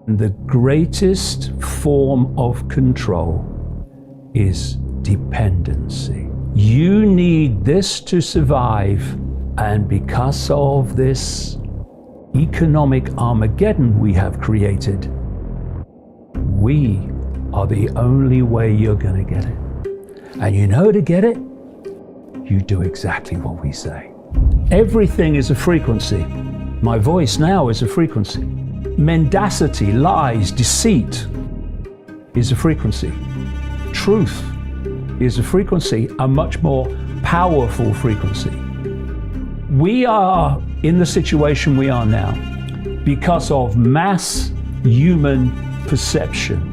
The greatest form of control is dependency. You need this to survive, and because of this economic Armageddon we have created, we are the only way you're going to get it. And you know, to get it, you do exactly what we say. Everything is a frequency. My voice now is a frequency. Mendacity, lies, deceit is a frequency. Truth is a frequency, a much more powerful frequency. We are in the situation we are now because of mass human perception.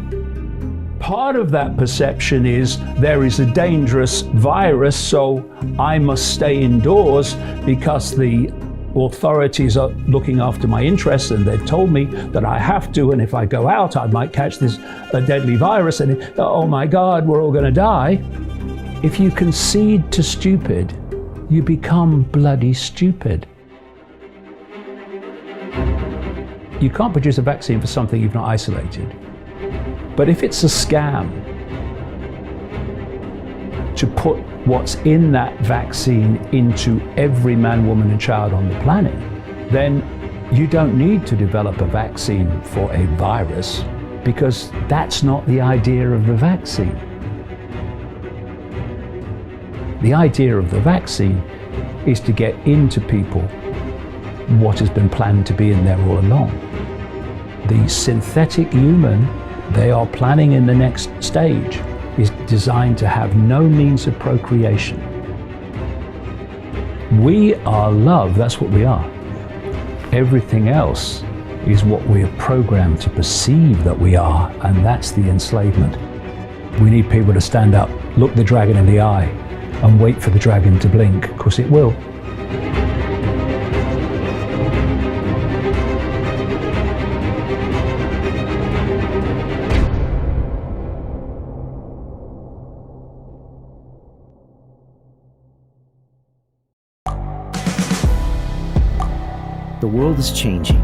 Part of that perception is there is a dangerous virus, so I must stay indoors because the authorities are looking after my interests and they've told me that I have to, and if I go out I might catch this deadly virus and oh my God, we're all going to die. If you concede to stupid, you become bloody stupid. You can't produce a vaccine for something you've not isolated. But if it's a scam to put what's in that vaccine into every man, woman, and child on the planet, then you don't need to develop a vaccine for a virus, because that's not the idea of the vaccine. The idea of the vaccine is to get into people what has been planned to be in there all along. The synthetic human they are planning in the next stage is designed to have no means of procreation. We are love, that's what we are. Everything else is what we are programmed to perceive that we are, and that's the enslavement. We need people to stand up, look the dragon in the eye, and wait for the dragon to blink, because it will. The world is changing.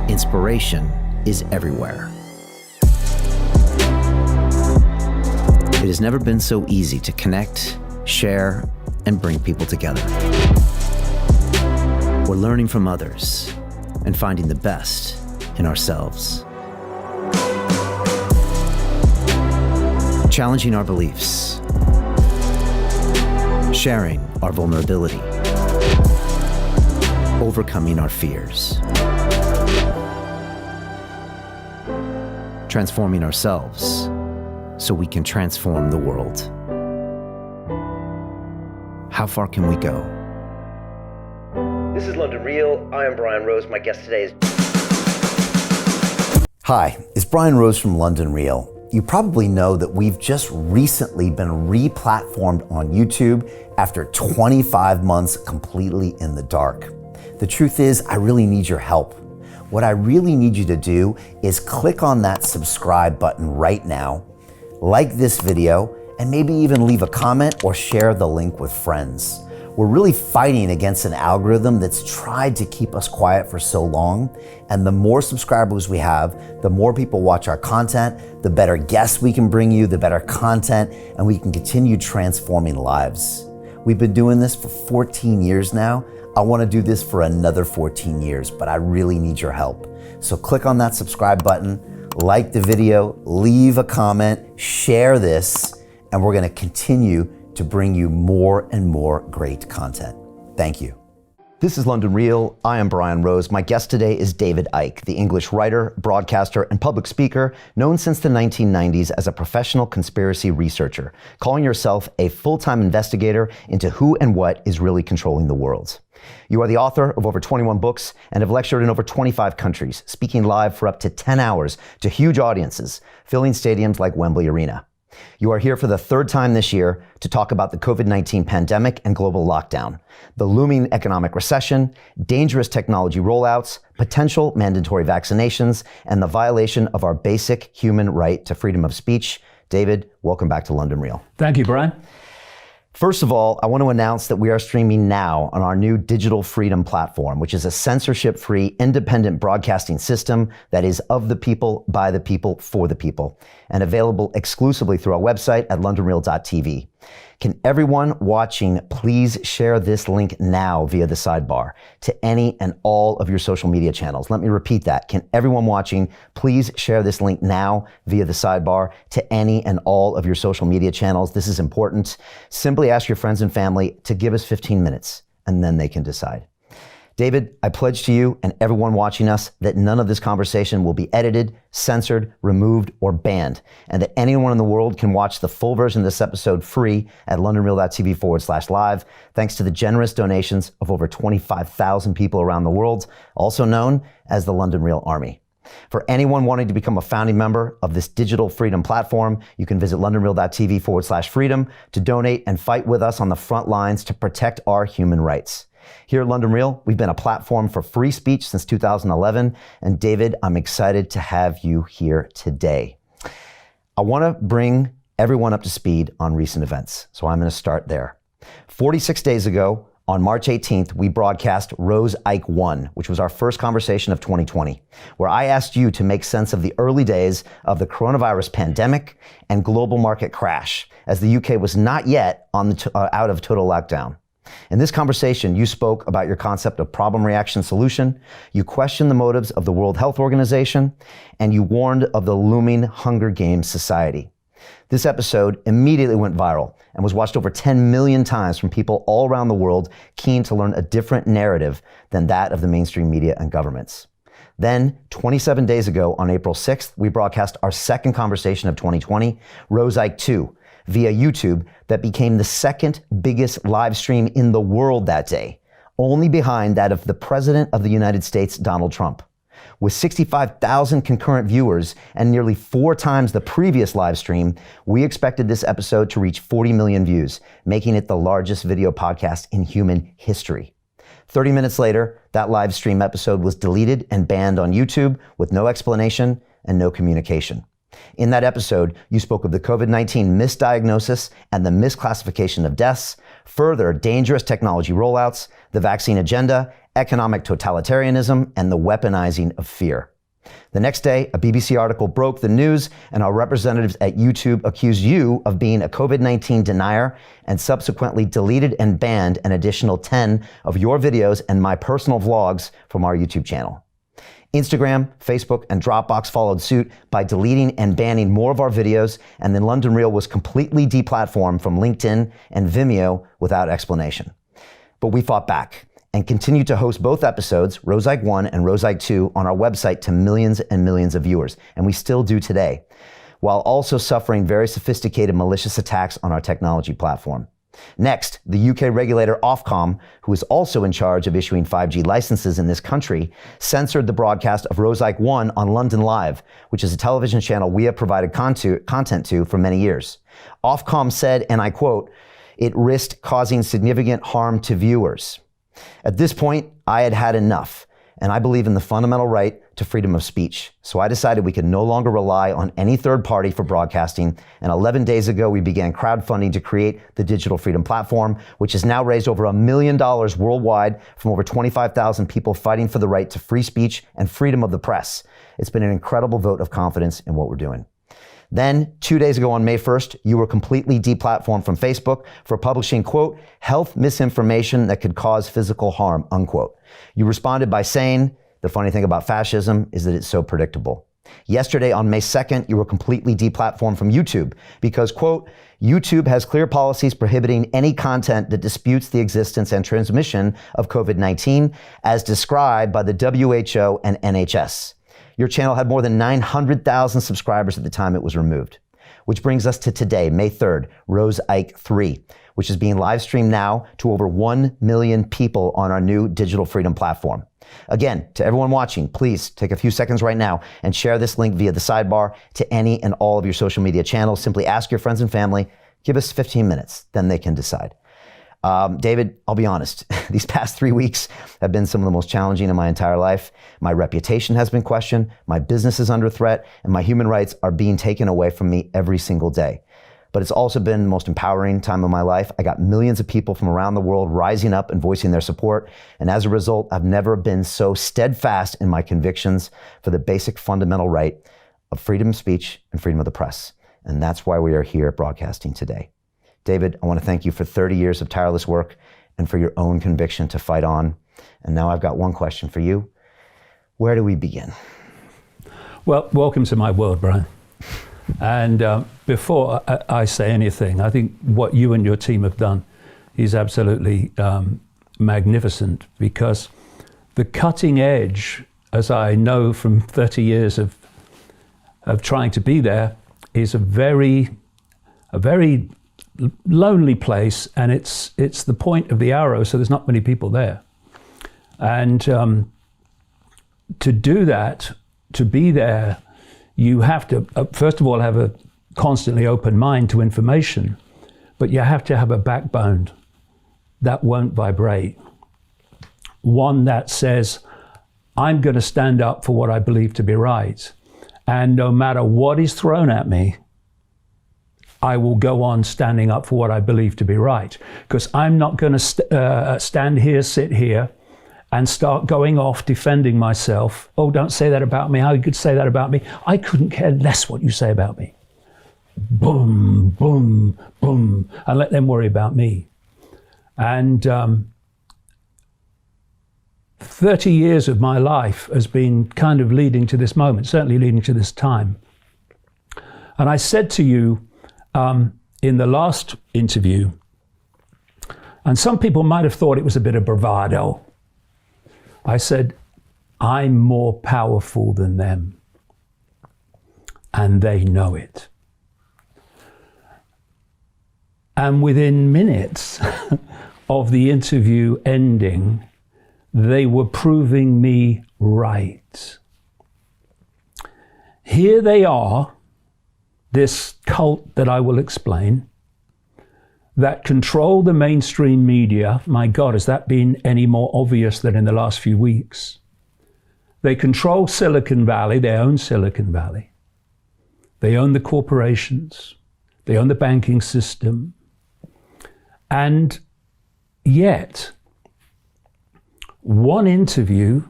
Inspiration is everywhere. It has never been so easy to connect, share, and bring people together. We're learning from others and finding the best in ourselves. Challenging our beliefs. Sharing our vulnerability. Overcoming our fears. Transforming ourselves so we can transform the world. How far can we go? This is London Real. I am Brian Rose. My guest today is... Hi, it's Brian Rose from London Real. You probably know that we've just recently been re-platformed on YouTube after 25 months completely in the dark. The truth is, I really need your help. What I really need you to do is click on that subscribe button right now, like this video, and maybe even leave a comment or share the link with friends. We're really fighting against an algorithm that's tried to keep us quiet for so long, and the more subscribers we have, the more people watch our content, the better guests we can bring you, the better content, and we can continue transforming lives. We've been doing this for 14 years now. I want to do this for another 14 years, but I really need your help. So click on that subscribe button, like the video, leave a comment, share this, and we're going to continue to bring you more and more great content. Thank you. This is London Real. I am Brian Rose. My guest today is David Icke, the English writer, broadcaster, and public speaker known since the 1990s as a professional conspiracy researcher, calling yourself a full-time investigator into who and what is really controlling the world. You are the author of over 21 books and have lectured in over 25 countries, speaking live for up to 10 hours to huge audiences, filling stadiums like Wembley Arena. You are here for the third time this year to talk about the COVID-19 pandemic and global lockdown, the looming economic recession, dangerous technology rollouts, potential mandatory vaccinations, and the violation of our basic human right to freedom of speech. David, welcome back to London Real. Thank you, Brian. First of all, I want to announce that we are streaming now on our new Digital Freedom platform, which is a censorship-free, independent broadcasting system that is of the people, by the people, for the people, and available exclusively through our website at londonreal.tv. Can everyone watching please share this link now via the sidebar to any and all of your social media channels? Let me repeat that. Can everyone watching please share this link now via the sidebar to any and all of your social media channels? This is important. Simply ask your friends and family to give us 15 minutes, and then they can decide. David, I pledge to you and everyone watching us that none of this conversation will be edited, censored, removed, or banned, and that anyone in the world can watch the full version of this episode free at londonreal.tv/live, thanks to the generous donations of over 25,000 people around the world, also known as the London Real Army. For anyone wanting to become a founding member of this digital freedom platform, you can visit londonreal.tv/freedom to donate and fight with us on the front lines to protect our human rights. Here at London Real, we've been a platform for free speech since 2011, and David, I'm excited to have you here today. I want to bring everyone up to speed on recent events, so I'm going to start there. 46 days ago, on March 18th, we broadcast Rose Icke 1, which was our first conversation of 2020, where I asked you to make sense of the early days of the coronavirus pandemic and global market crash, as the UK was not yet out of total lockdown. In this conversation, you spoke about your concept of problem, reaction, solution, you questioned the motives of the World Health Organization, and you warned of the looming Hunger Games society. This episode immediately went viral and was watched over 10 million times from people all around the world keen to learn a different narrative than that of the mainstream media and governments. Then, 27 days ago, on April 6th, we broadcast our second conversation of 2020, Rose Icke 2, via YouTube, that became the second biggest live stream in the world that day, only behind that of the President of the United States, Donald Trump. With 65,000 concurrent viewers and nearly 4 times the previous live stream, we expected this episode to reach 40 million views, making it the largest video podcast in human history. 30 minutes later, that live stream episode was deleted and banned on YouTube with no explanation and no communication. In that episode, you spoke of the COVID-19 misdiagnosis and the misclassification of deaths, further dangerous technology rollouts, the vaccine agenda, economic totalitarianism, and the weaponizing of fear. The next day, a BBC article broke the news, and our representatives at YouTube accused you of being a COVID-19 denier and subsequently deleted and banned an additional 10 of your videos and my personal vlogs from our YouTube channel. Instagram, Facebook, and Dropbox followed suit by deleting and banning more of our videos, and then London Real was completely deplatformed from LinkedIn and Vimeo without explanation. But we fought back and continued to host both episodes, Rose Icke 1 and Rose Icke 2, on our website to millions and millions of viewers, and we still do today, while also suffering very sophisticated malicious attacks on our technology platform. Next, the UK regulator Ofcom, who is also in charge of issuing 5G licenses in this country, censored the broadcast of Rose Icke 1 on London Live, which is a television channel we have provided content to for many years. Ofcom said, and I quote, "It risked causing significant harm to viewers." At this point, I had had enough, and I believe in the fundamental right to freedom of speech. So I decided we could no longer rely on any third party for broadcasting, and 11 days ago we began crowdfunding to create the Digital Freedom Platform, which has now raised over $1 million worldwide from over 25,000 people fighting for the right to free speech and freedom of the press. It's been an incredible vote of confidence in what we're doing. Then, 2 days ago on May 1st, you were completely deplatformed from Facebook for publishing, quote, health misinformation that could cause physical harm, unquote. You responded by saying, the funny thing about fascism is that it's so predictable. Yesterday, on May 2nd, you were completely deplatformed from YouTube because, quote, YouTube has clear policies prohibiting any content that disputes the existence and transmission of COVID-19 as described by the WHO and NHS. Your channel had more than 900,000 subscribers at the time it was removed. Which brings us to today, May 3rd, Rose Icke 3, which is being live streamed now to over 1 million people on our new Digital Freedom platform. Again, to everyone watching, please take a few seconds right now and share this link via the sidebar to any and all of your social media channels. Simply ask your friends and family, give us 15 minutes, then they can decide. David, I'll be honest, these past 3 weeks have been some of the most challenging in my entire life. My reputation has been questioned, my business is under threat, and my human rights are being taken away from me every single day. but it's also been the most empowering time of my life. I got millions of people from around the world rising up and voicing their support. And as a result, I've never been so steadfast in my convictions for the basic fundamental right of freedom of speech and freedom of the press. And that's why we are here broadcasting today. David, I want to thank you for 30 years of tireless work and for your own conviction to fight on. And now I've got one question for you. Where do we begin? Well, welcome to my world, Brian. And before I say anything, I think what you and your team have done is absolutely magnificent, because the cutting edge, as I know from 30 years of trying to be there, is a very lonely place, and it's the point of the arrow, so there's not many people there. And to do that, to be there, you have to, first of all, have a constantly open mind to information, but you have to have a backbone that won't vibrate. One that says, I'm going to stand up for what I believe to be right. And no matter what is thrown at me, I will go on standing up for what I believe to be right. Because I'm not going to stand here, sit here, and start going off defending myself. Oh, don't say that about me. How you could say that about me? I couldn't care less what you say about me. Boom, boom, boom. And let them worry about me. And 30 years of my life has been kind of leading to this moment, certainly leading to this time. And I said to you in the last interview, and some people might have thought it was a bit of bravado, I said, I'm more powerful than them, and they know it. And within minutes of the interview ending, they were proving me right. Here they are, this cult that I will explain, that control the mainstream media. My God, has that been any more obvious than in the last few weeks? They control Silicon Valley. They own Silicon Valley. They own the corporations. They own the banking system. And yet, one interview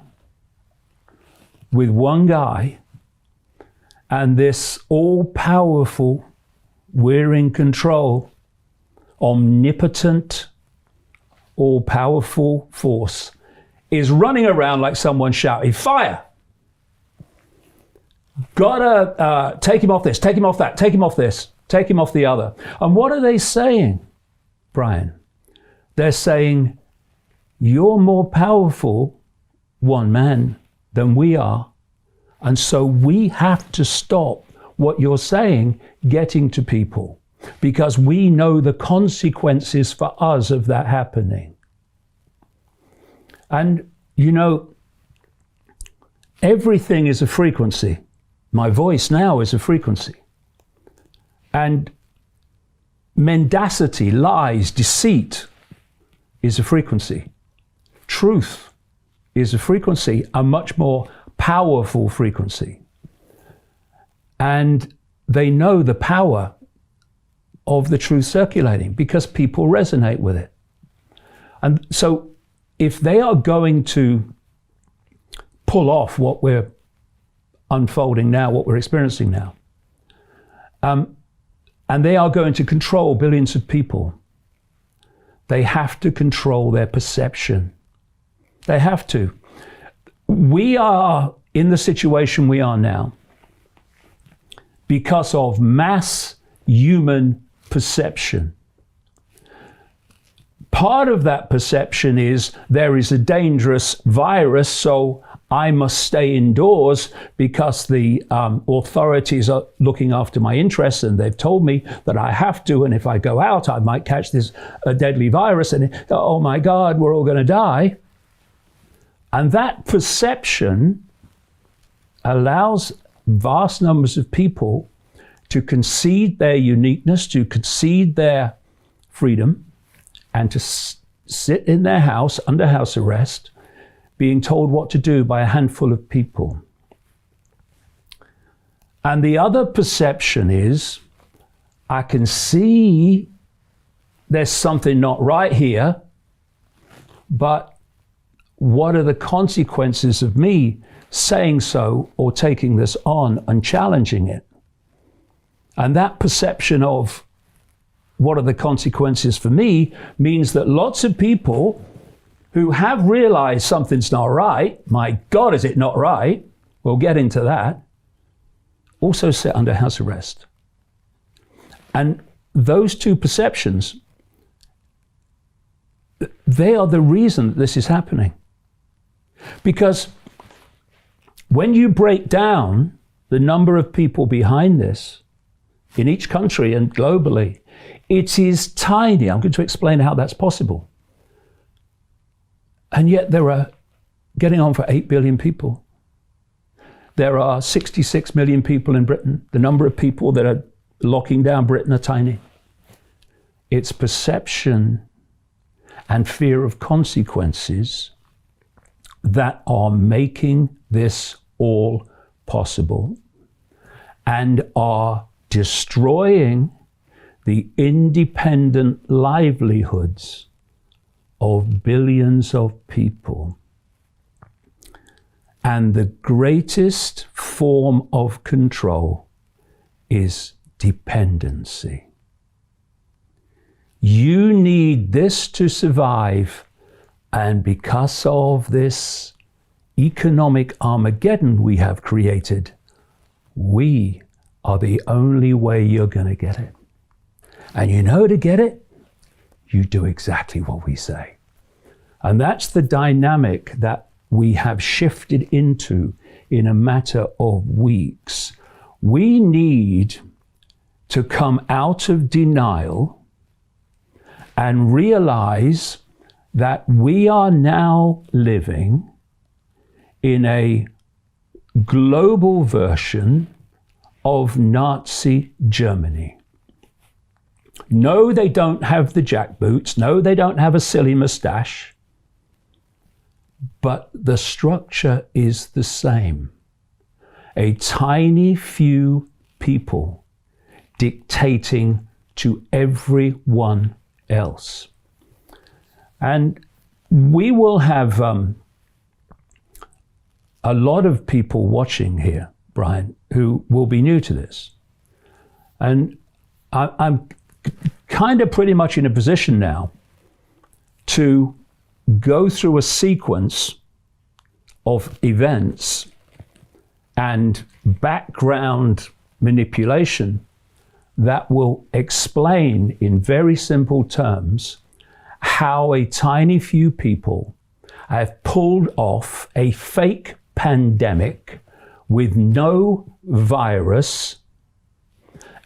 with one guy, and this all-powerful, we're in control, omnipotent, all-powerful force is running around like someone shouting, fire! Gotta take him off this, take him off that, take him off this, take him off the other. And what are they saying, Brian? They're saying, you're more powerful, one man, than we are. And so we have to stop what you're saying getting to people, because we know the consequences for us of that happening. And, you know, everything is a frequency. My voice now is a frequency. And mendacity, lies, deceit is a frequency. Truth is a frequency, a much more powerful frequency. And they know the power of the truth circulating because people resonate with it. And so if they are going to pull off what we're unfolding now, what we're experiencing now, and they are going to control billions of people, they have to control their perception. They have to. We are in the situation we are now because of mass human perception. Part of that perception is there is a dangerous virus, so I must stay indoors because the authorities are looking after my interests and they've told me that I have to, and if I go out I might catch this deadly virus and oh my God, we're all going to die. And that perception allows vast numbers of people to concede their uniqueness, to concede their freedom, and to sit in their house under house arrest, being told what to do by a handful of people. And the other perception is I can see there's something not right here, but what are the consequences of me saying so or taking this on and challenging it? And that perception of what are the consequences for me means that lots of people who have realized something's not right, my God, is it not right? We'll get into that, also sit under house arrest. And those two perceptions, they are the reason that this is happening. Because when you break down the number of people behind this in each country and globally, it is tiny. I'm going to explain how that's possible. And yet there are getting on for 8 billion people. There are 66 million people in Britain. The number of people that are locking down Britain are tiny. It's perception and fear of consequences that are making this all possible and are destroying the independent livelihoods of billions of people. And the greatest form of control is dependency. You need this to survive, and because of this economic Armageddon we have created, we are the only way you're going to get it. And you know, to get it, you do exactly what we say. And that's the dynamic that we have shifted into in a matter of weeks. We need to come out of denial and realize that we are now living in a global version of Nazi Germany. No, they don't have the jackboots. No, they don't have a silly mustache. But the structure is the same. A tiny few people dictating to everyone else. And we will have a lot of people watching here, Brian, who will be new to this. And I'm kind of pretty much in a position now to go through a sequence of events and background manipulation that will explain in very simple terms how a tiny few people have pulled off a fake pandemic with no virus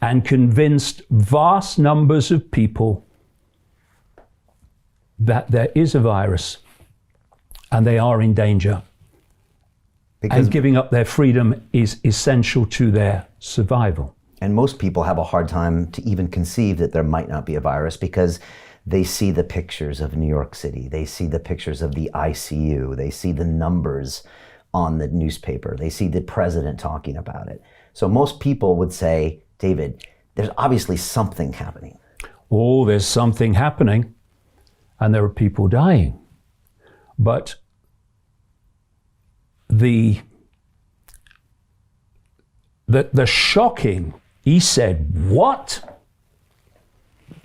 and convinced vast numbers of people that there is a virus and they are in danger. Because and giving up their freedom is essential to their survival. And most people have a hard time to even conceive that there might not be a virus because they see the pictures of New York City. They see the pictures of the ICU. They see the numbers on the newspaper. They see the president talking about it. So most people would say, David, there's obviously something happening. Oh, there's something happening, and there are people dying. But the shocking, he said, what?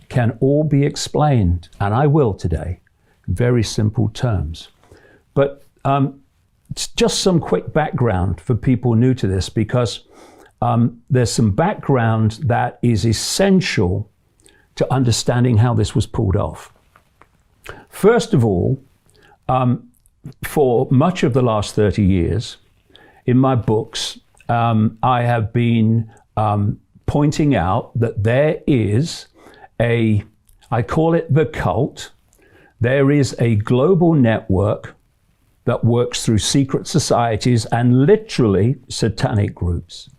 Can all be explained, and I will today, in very simple terms. But just some quick background for people new to this, because there's some background that is essential to understanding how this was pulled off. First of all, for much of the last 30 years, in my books, I have been pointing out that there is I call it the cult. There is a global network that works through secret societies and literally satanic groups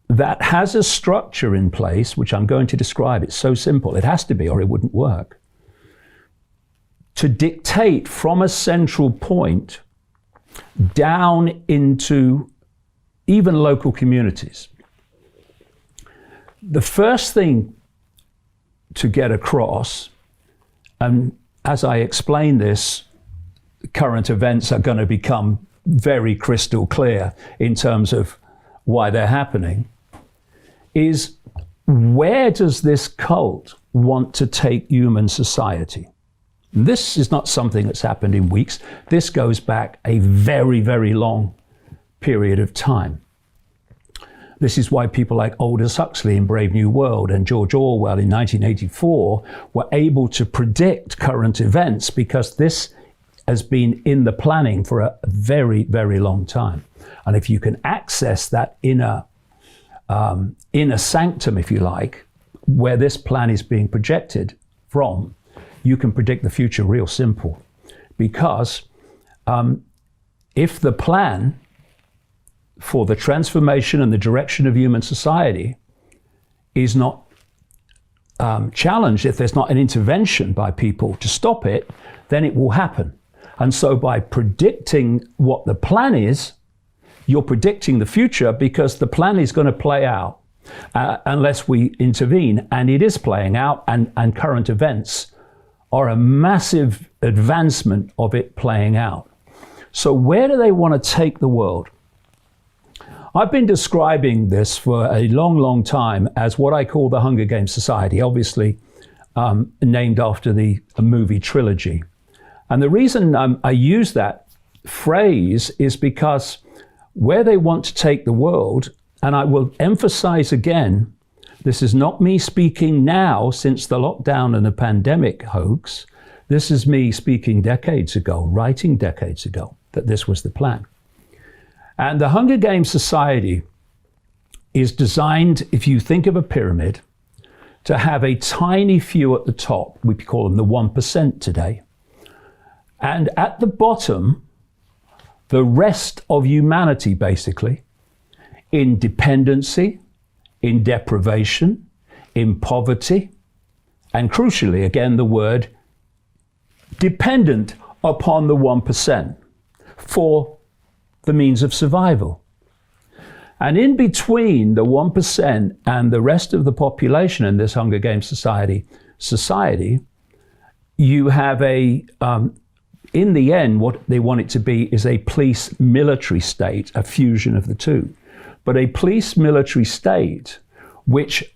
that has a structure in place, which I'm going to describe. It's so simple. It has to be, or it wouldn't work. To dictate from a central point down into even local communities. the first thing to get across, and as I explain this, current events are going to become very crystal clear in terms of why they're happening, is where does this cult want to take human society? This is not something that's happened in weeks. This goes back a very, very long period of time. This is why people like Aldous Huxley in Brave New World and George Orwell in 1984 were able to predict current events, because this has been in the planning for a very, very long time. And if you can access that inner sanctum, if you like, where this plan is being projected from, you can predict the future real simple. Because if the plan for the transformation and the direction of human society is not challenged, if there's not an intervention by people to stop it, then it will happen. And so by predicting what the plan is, you're predicting the future, because the plan is going to play out unless we intervene. And it is playing out, and current events are a massive advancement of it playing out. So where do they want to take the world? I've been describing this for a long, long time as what I call the Hunger Games Society, obviously named after the movie trilogy. And the reason I use that phrase is because where they want to take the world, and I will emphasize again, this is not me speaking now since the lockdown and the pandemic hoax. This is me speaking decades ago, writing decades ago, that this was the plan. And the Hunger Games Society is designed, if you think of a pyramid, to have a tiny few at the top. We call them the 1% today. And at the bottom, the rest of humanity, basically, in dependency, in deprivation, in poverty, and crucially, again, the word dependent upon the 1% for the means of survival. And in between the 1% and the rest of the population in this Hunger Games society, you have in the end, what they want it to be is a police military state, a fusion of the two. But a police military state which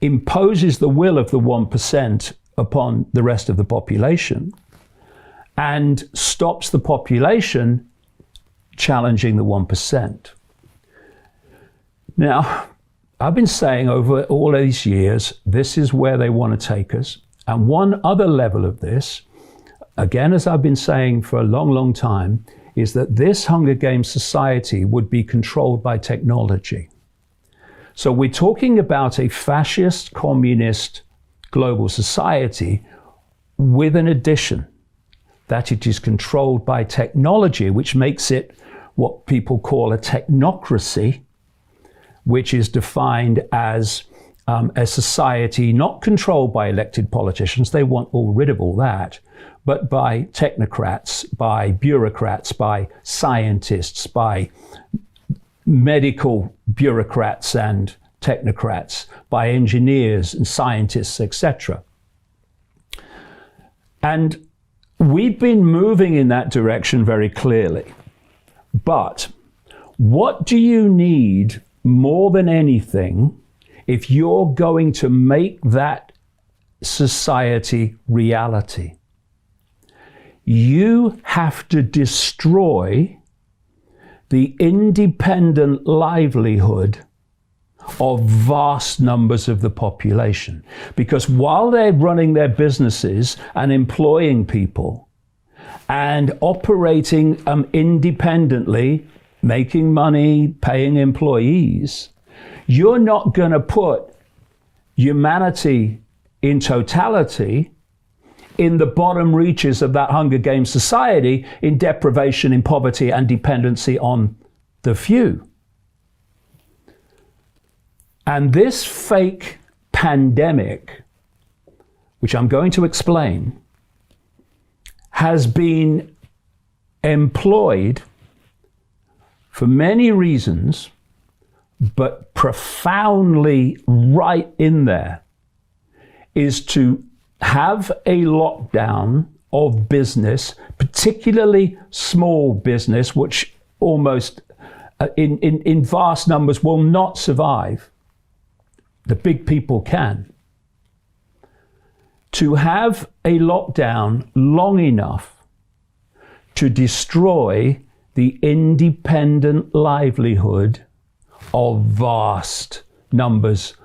imposes the will of the 1% upon the rest of the population and stops the population challenging the 1%. Now, I've been saying over all these years, this is where they want to take us. And one other level of this, again, as I've been saying for a long, long time, is that this Hunger Games society would be controlled by technology. So we're talking about a fascist, communist, global society with an addition, that it is controlled by technology, which makes it what people call a technocracy, which is defined as a society not controlled by elected politicians. They want rid of all that, but by technocrats, by bureaucrats, by scientists, by medical bureaucrats and technocrats, by engineers and scientists, etc. And we've been moving in that direction very clearly. But what do you need more than anything if you're going to make that society reality? You have to destroy the independent livelihood of vast numbers of the population. Because while they're running their businesses and employing people and operating independently, making money, paying employees, you're not going to put humanity in totality in the bottom reaches of that Hunger Games society in deprivation, in poverty, and dependency on the few. And this fake pandemic, which I'm going to explain, has been employed for many reasons, but profoundly right in there is to have a lockdown of business, particularly small business, which almost in vast numbers will not survive. The big people can. To have a lockdown long enough to destroy the independent livelihood of vast numbers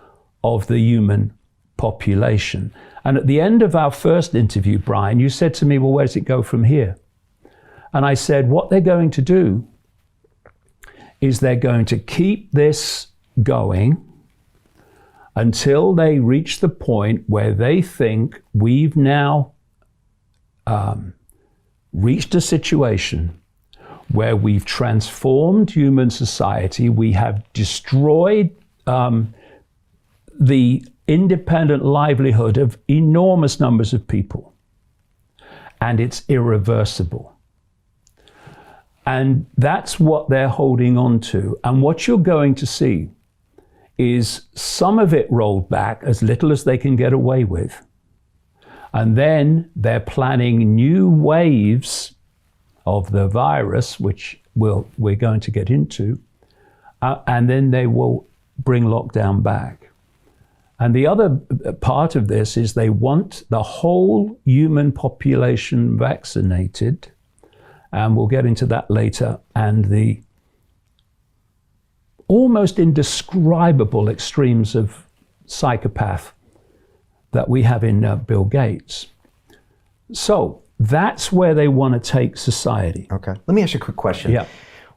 of the human population. And at the end of our first interview, Brian, you said to me, well, where does it go from here? And I said, what they're going to do is they're going to keep this going until they reach the point where they think we've now reached a situation where we've transformed human society, we have destroyed the independent livelihood of enormous numbers of people, and it's irreversible. And that's what they're holding on to. And what you're going to see is some of it rolled back, as little as they can get away with. And then they're planning new waves of the virus, which we're going to get into, and then they will bring lockdown back. And the other part of this is they want the whole human population vaccinated, and we'll get into that later, and the almost indescribable extremes of psychopath that we have in Bill Gates. So that's where they want to take society. Okay. Let me ask you a quick question. Yeah.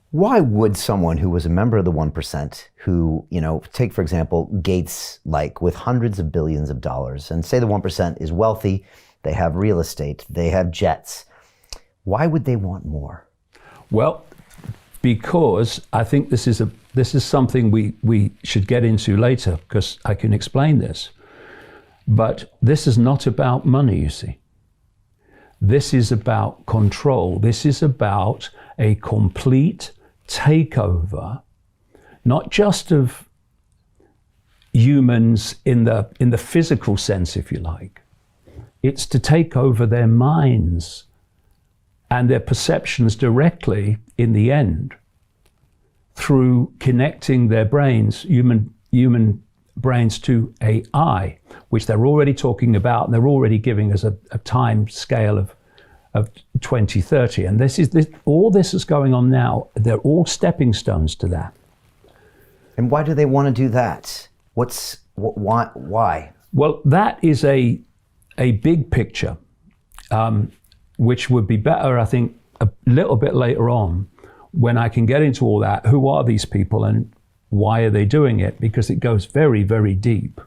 Why would someone who was a member of the 1%, who, take, for example, Gates, like with hundreds of billions of dollars, and say the 1% is wealthy, they have real estate, they have jets, why would they want more? Well, because I think this is something we should get into later, because I can explain this. But this is not about money, you see. This is about control. This is about a complete takeover, not just of humans in the physical sense, if you like. It's to take over their minds and their perceptions directly in the end through connecting their brains, human brains, to AI, which they're already talking about, and they're already giving us a time scale of 2030. And all this is going on now. They're all stepping stones to that. And why do they want to do that? Why? Well, that is a big picture, which would be better, I think, a little bit later on, when I can get into all that. Who are these people and why are they doing it? Because it goes very, very deep.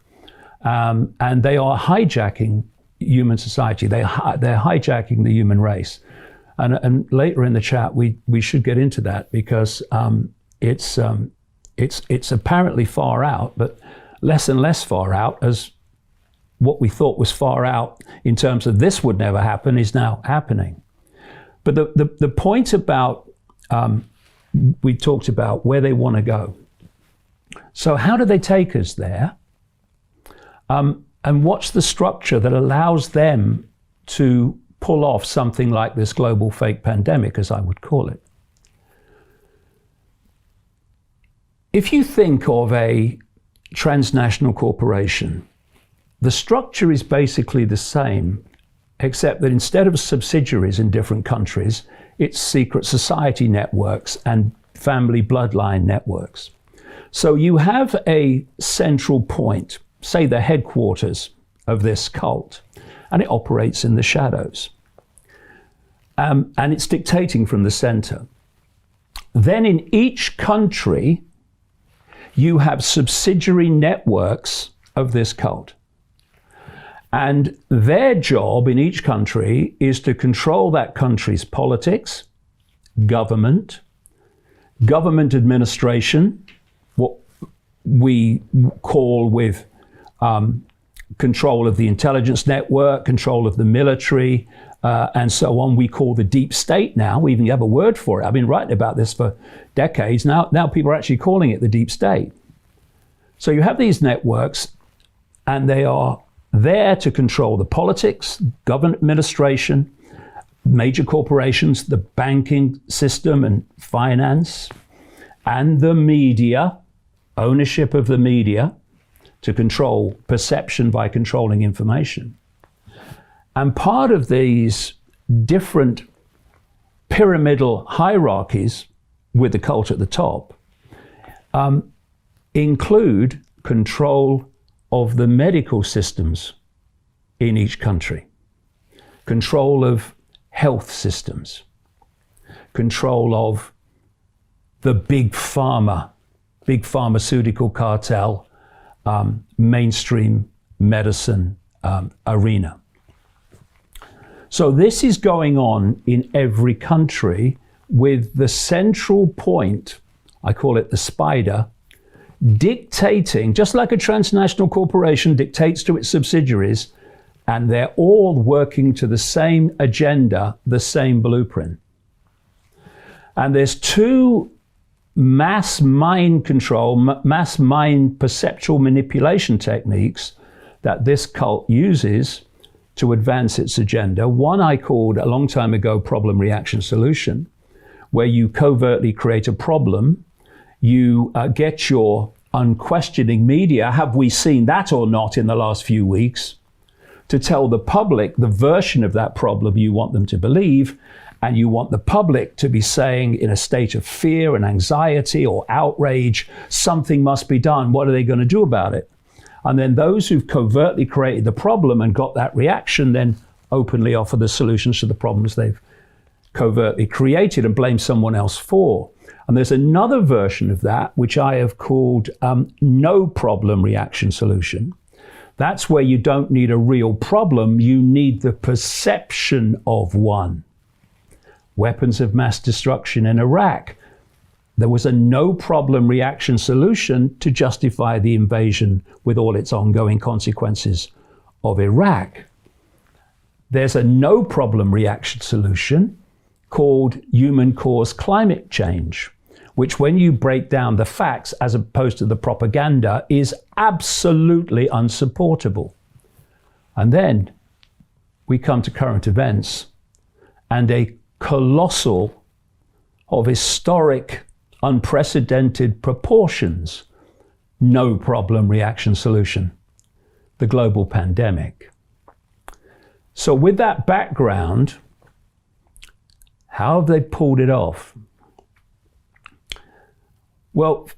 And they are hijacking human society. They're hijacking the human race. And later in the chat, we should get into that, because it's apparently far out, but less and less far out, as what we thought was far out in terms of this would never happen is now happening. But the point about, we talked about where they want to go. So how do they take us there? And what's the structure that allows them to pull off something like this global fake pandemic, as I would call it? If you think of a transnational corporation, the structure is basically the same, except that instead of subsidiaries in different countries, it's secret society networks and family bloodline networks. So you have a central point, say the headquarters of this cult, and it operates in the shadows. And it's dictating from the center. Then in each country, you have subsidiary networks of this cult. And their job in each country is to control that country's politics, government administration, what we call with control of the intelligence network, control of the military, and so on. We call the deep state now. We even have a word for it. I've been writing about this for decades. Now people are actually calling it the deep state. So you have these networks, and they are there to control the politics, government administration, major corporations, the banking system and finance, and the media, ownership of the media, to control perception by controlling information. And part of these different pyramidal hierarchies with the cult at the top include control of the medical systems in each country, control of health systems, control of the big pharmaceutical cartel, mainstream medicine arena. So this is going on in every country, with the central point, I call it the spider, dictating, just like a transnational corporation dictates to its subsidiaries, and they're all working to the same agenda, the same blueprint. And there's two mass mind control, mass mind perceptual manipulation techniques that this cult uses to advance its agenda. One I called a long time ago problem, reaction, solution, where you covertly create a problem, you get your unquestioning media, have we seen that or not in the last few weeks, to tell the public the version of that problem you want them to believe, and you want the public to be saying in a state of fear and anxiety or outrage, something must be done, what are they going to do about it? And then those who've covertly created the problem and got that reaction then openly offer the solutions to the problems they've covertly created and blame someone else for. And there's another version of that, which I have called no problem reaction solution. That's where you don't need a real problem, you need the perception of one. Weapons of mass destruction in Iraq. There was a no problem reaction solution to justify the invasion with all its ongoing consequences of Iraq. There's a no problem reaction solution called human caused climate change, which, when you break down the facts as opposed to the propaganda, is absolutely unsupportable. And then we come to current events and a colossal, of historic, unprecedented proportions, no problem reaction solution, the global pandemic. So with that background, how have they pulled it off? Well,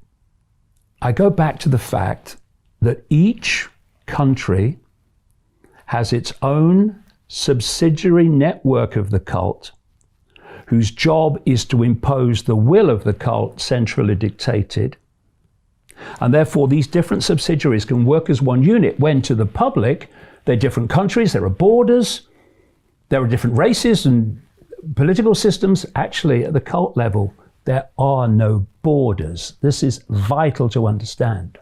I go back to the fact that each country has its own subsidiary network of the cult, whose job is to impose the will of the cult, centrally dictated. And therefore, these different subsidiaries can work as one unit when, to the public, they're different countries, there are borders, there are different races and political systems. Actually, at the cult level, there are no borders. This is vital to understand.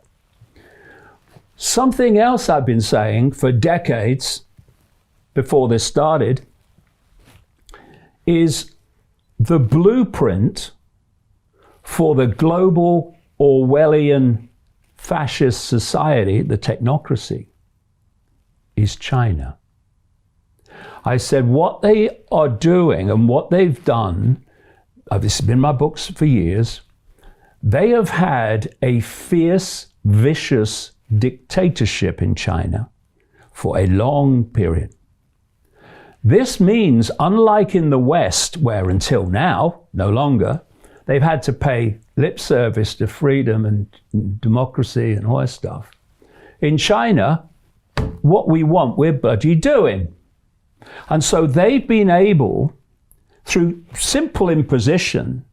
Something else I've been saying for decades before this started is the blueprint for the global Orwellian fascist society, the technocracy, is China. I said what they are doing and what they've done, this has been in my books for years, they have had a fierce, vicious dictatorship in China for a long period. This means, unlike in the West, where until now, no longer, they've had to pay lip service to freedom and democracy and all that stuff. In China, what we want, we're bloody doing. And so they've been able, through simple imposition,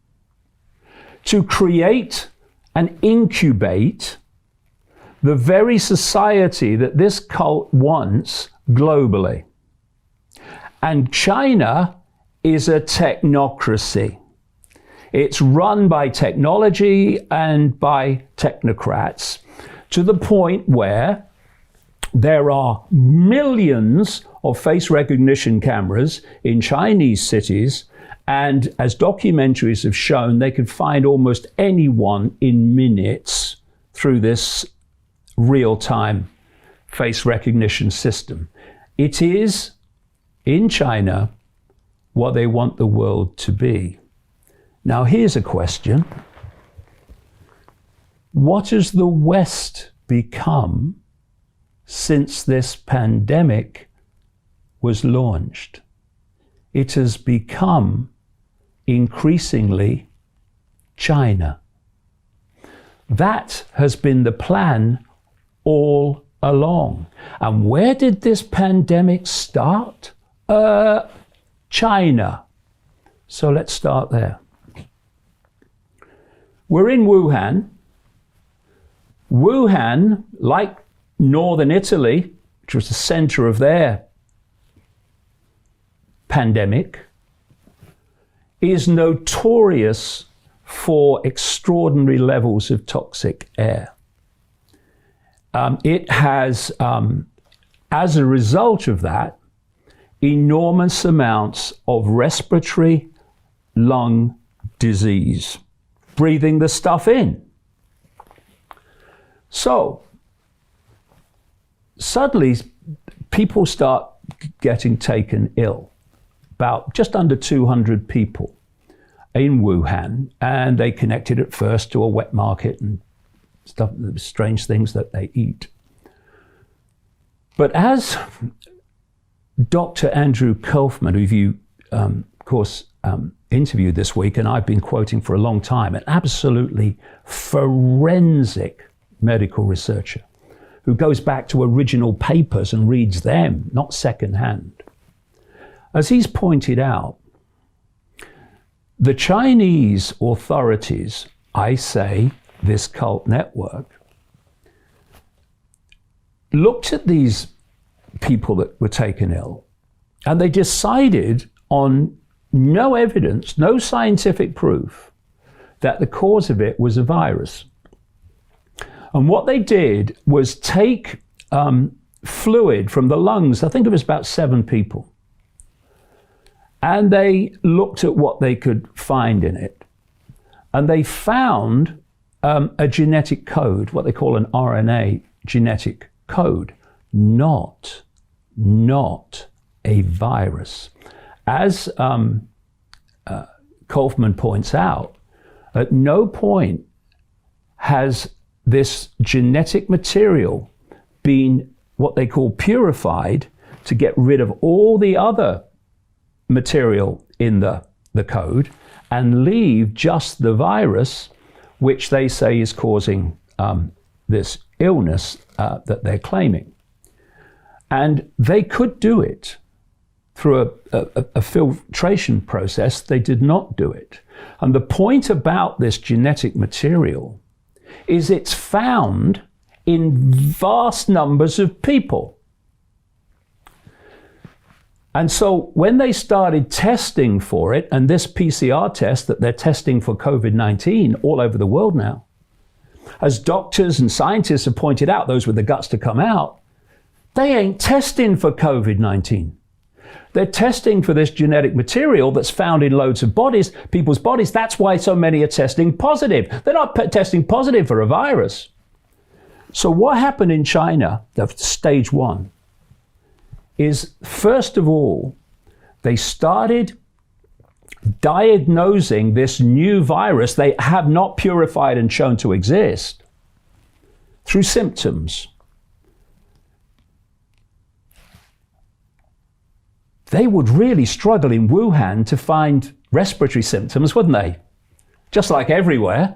to create and incubate the very society that this cult wants globally. And China is a technocracy. It's run by technology and by technocrats, to the point where there are millions of face recognition cameras in Chinese cities, and as documentaries have shown, they could find almost anyone in minutes through this real-time face recognition system. It is, in China, what they want the world to be. Now, here's a question. What has the West become since this pandemic was launched? It has become increasingly China. That has been the plan all along. And where did this pandemic start? China. So let's start there. We're in Wuhan. Wuhan, like northern Italy, which was the center of their pandemic, is notorious for extraordinary levels of toxic air. It has, as a result of that, enormous amounts of respiratory lung disease, breathing the stuff in. So suddenly people start getting taken ill, about just under 200 people in Wuhan, and they connected at first to a wet market and stuff, strange things that they eat. But as Dr. Andrew Kaufman, who you, of course, interviewed this week, and I've been quoting for a long time, an absolutely forensic medical researcher who goes back to original papers and reads them, not secondhand. As he's pointed out, the Chinese authorities, I say, this cult network, looked at these people that were taken ill, and they decided on no evidence, no scientific proof that the cause of it was a virus. And what they did was take fluid from the lungs, I think it was about 7 people, and they looked at what they could find in it. And they found a genetic code, what they call an RNA genetic code, not a virus. As Kaufman points out, at no point has this genetic material been what they call purified to get rid of all the other material in the code and leave just the virus, which they say is causing this illness that they're claiming. And they could do it through a filtration process. They did not do it. And the point about this genetic material is it's found in vast numbers of people. And so when they started testing for it, and this PCR test that they're testing for COVID-19 all over the world now, as doctors and scientists have pointed out, those with the guts to come out, they ain't testing for COVID-19. They're testing for this genetic material that's found in loads of bodies, people's bodies. That's why so many are testing positive. They're not testing positive for a virus. So what happened in China, stage 1, is first of all, they started diagnosing this new virus they have not purified and shown to exist through symptoms. They would really struggle in Wuhan to find respiratory symptoms, wouldn't they? Just like everywhere.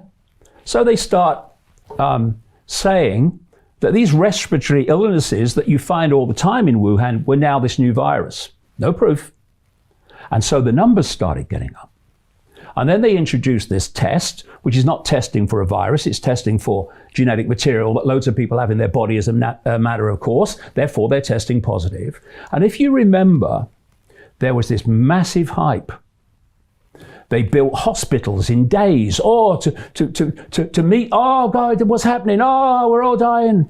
So they start saying that these respiratory illnesses that you find all the time in Wuhan were now this new virus. No proof. And so the numbers started getting up. And then they introduced this test, which is not testing for a virus, it's testing for genetic material that loads of people have in their body as a matter of course. Therefore, they're testing positive. And if you remember, there was this massive hype. They built hospitals in days, to meet, oh God, what's happening? Oh, we're all dying.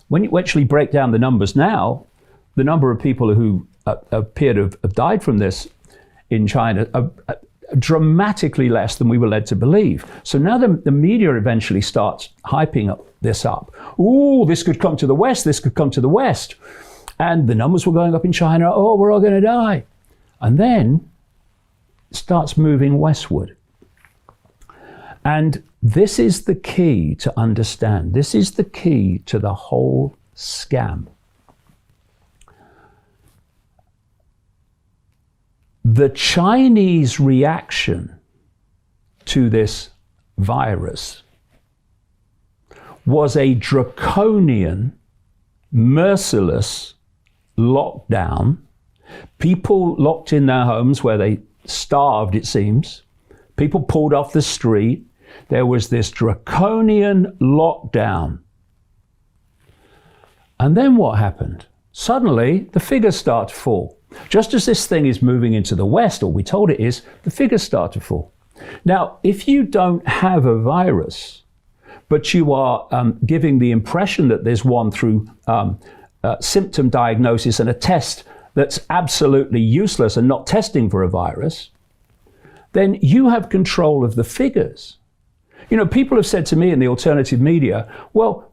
When you actually break down the numbers now, the number of people who appear to have died from this in China dramatically less than we were led to believe. So now the media eventually starts hyping this up. Ooh, this could come to the West, this could come to the West. And the numbers were going up in China. Oh, we're all going to die. And then it starts moving westward. And this is the key to understand. This is the key to the whole scam. The Chinese reaction to this virus was a draconian, merciless lockdown. People locked in their homes where they starved, it seems. People pulled off the street. There was this draconian lockdown. And then what happened? Suddenly, the figures start to fall. Just as this thing is moving into the West, or we told it is, the figures start to fall. Now, if you don't have a virus, but you are giving the impression that there's one through symptom diagnosis and a test that's absolutely useless and not testing for a virus, then you have control of the figures. You know, people have said to me in the alternative media, well,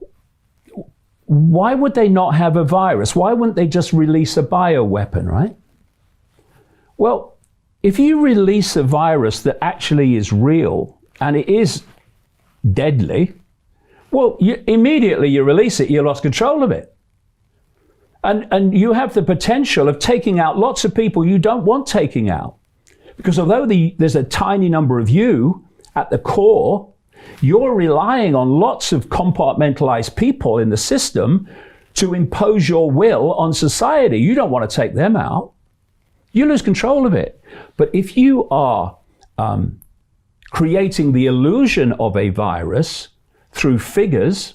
why would they not have a virus? Why wouldn't they just release a bioweapon, right? Well, if you release a virus that actually is real and it is deadly, well, immediately you release it, you lost control of it. And you have the potential of taking out lots of people you don't want taking out. Because although there's a tiny number of you at the core, you're relying on lots of compartmentalized people in the system to impose your will on society. You don't want to take them out. You lose control of it. But if you are creating the illusion of a virus through figures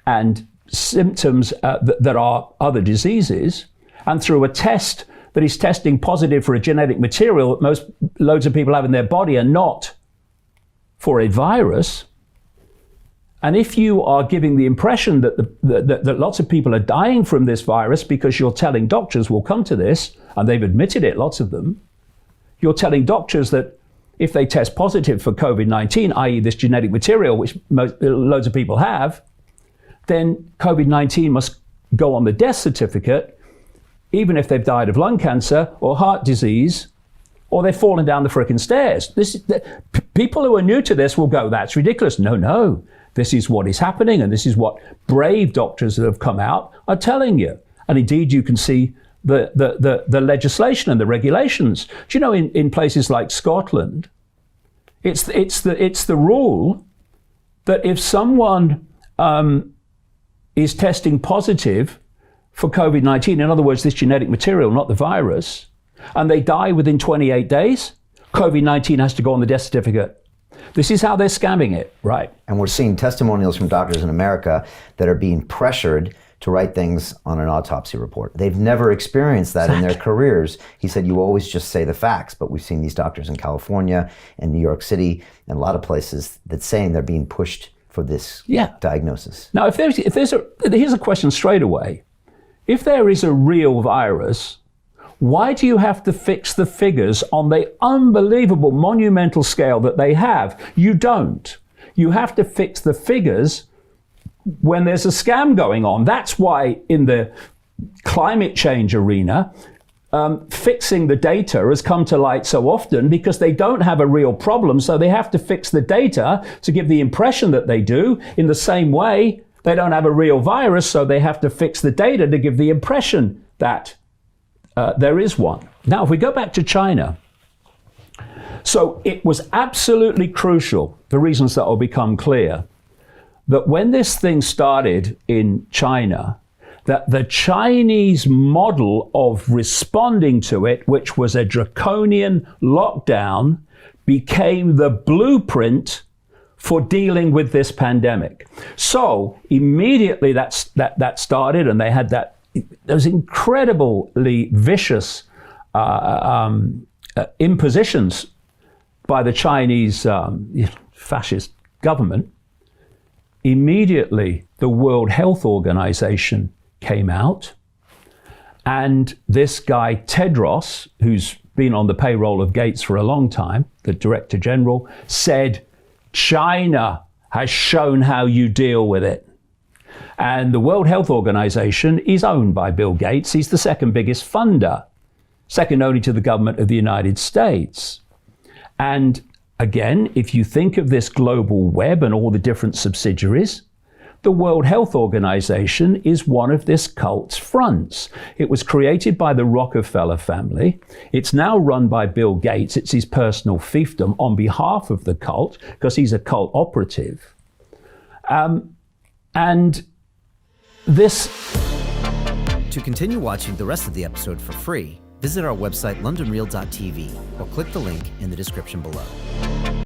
and symptoms that are other diseases, and through a test that is testing positive for a genetic material that loads of people have in their body and not for a virus, and if you are giving the impression that lots of people are dying from this virus because you're telling doctors, we'll come to this, and they've admitted it, lots of them, you're telling doctors that if they test positive for COVID-19, i.e. this genetic material, which loads of people have, then COVID-19 must go on the death certificate, even if they've died of lung cancer or heart disease, or they've fallen down the frickin' stairs. People who are new to this will go, that's ridiculous. No, this is what is happening, and this is what brave doctors that have come out are telling you. And indeed, you can see the legislation and the regulations. Do you know, in places like Scotland, it's the rule that if someone is testing positive for COVID-19, in other words, this genetic material, not the virus, and they die within 28 days, COVID-19 has to go on the death certificate. This is how they're scamming it, right? And we're seeing testimonials from doctors in America that are being pressured to write things on an autopsy report. They've never experienced that in their careers. He said, you always just say the facts, but we've seen these doctors in California and New York City and a lot of places that saying they're being pushed for this diagnosis. Now, here's a question straight away. If there is a real virus, why do you have to fix the figures on the unbelievable monumental scale that they have? You don't. You have to fix the figures when there's a scam going on. That's why in the climate change arena, fixing the data has come to light so often, because they don't have a real problem, so they have to fix the data to give the impression that they do. In the same way, they don't have a real virus, so they have to fix the data to give the impression that there is one. Now, if we go back to China, so it was absolutely crucial, for reasons that will become clear, that when this thing started in China, that the Chinese model of responding to it, which was a draconian lockdown, became the blueprint for dealing with this pandemic. So immediately that started, and they had those incredibly vicious impositions by the Chinese fascist government. Immediately, the World Health Organization came out, and this guy Tedros, who's been on the payroll of Gates for a long time, the Director General, said, China has shown how you deal with it. And the World Health Organization is owned by Bill Gates. He's the second biggest funder, second only to the government of the United States. And again, if you think of this global web and all the different subsidiaries, the World Health Organization is one of this cult's fronts. It was created by the Rockefeller family. It's now run by Bill Gates. It's his personal fiefdom on behalf of the cult, because he's a cult operative. And this... To continue watching the rest of the episode for free, visit our website londonreal.tv or click the link in the description below.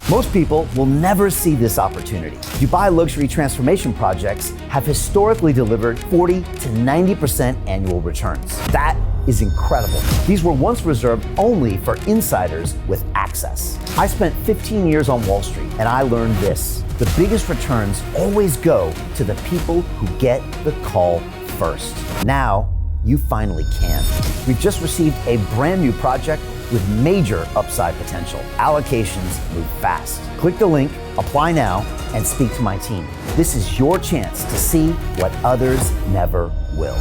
Most people will never see this opportunity. Dubai luxury transformation projects have historically delivered 40 to 90% annual returns. That is incredible. These were once reserved only for insiders with access. I spent 15 years on Wall Street, and I learned this: the biggest returns always go to the people who get the call first. Now, you finally can. We've just received a brand new project with major upside potential. Allocations move fast. Click the link, apply now, and speak to my team. This is your chance to see what others never will.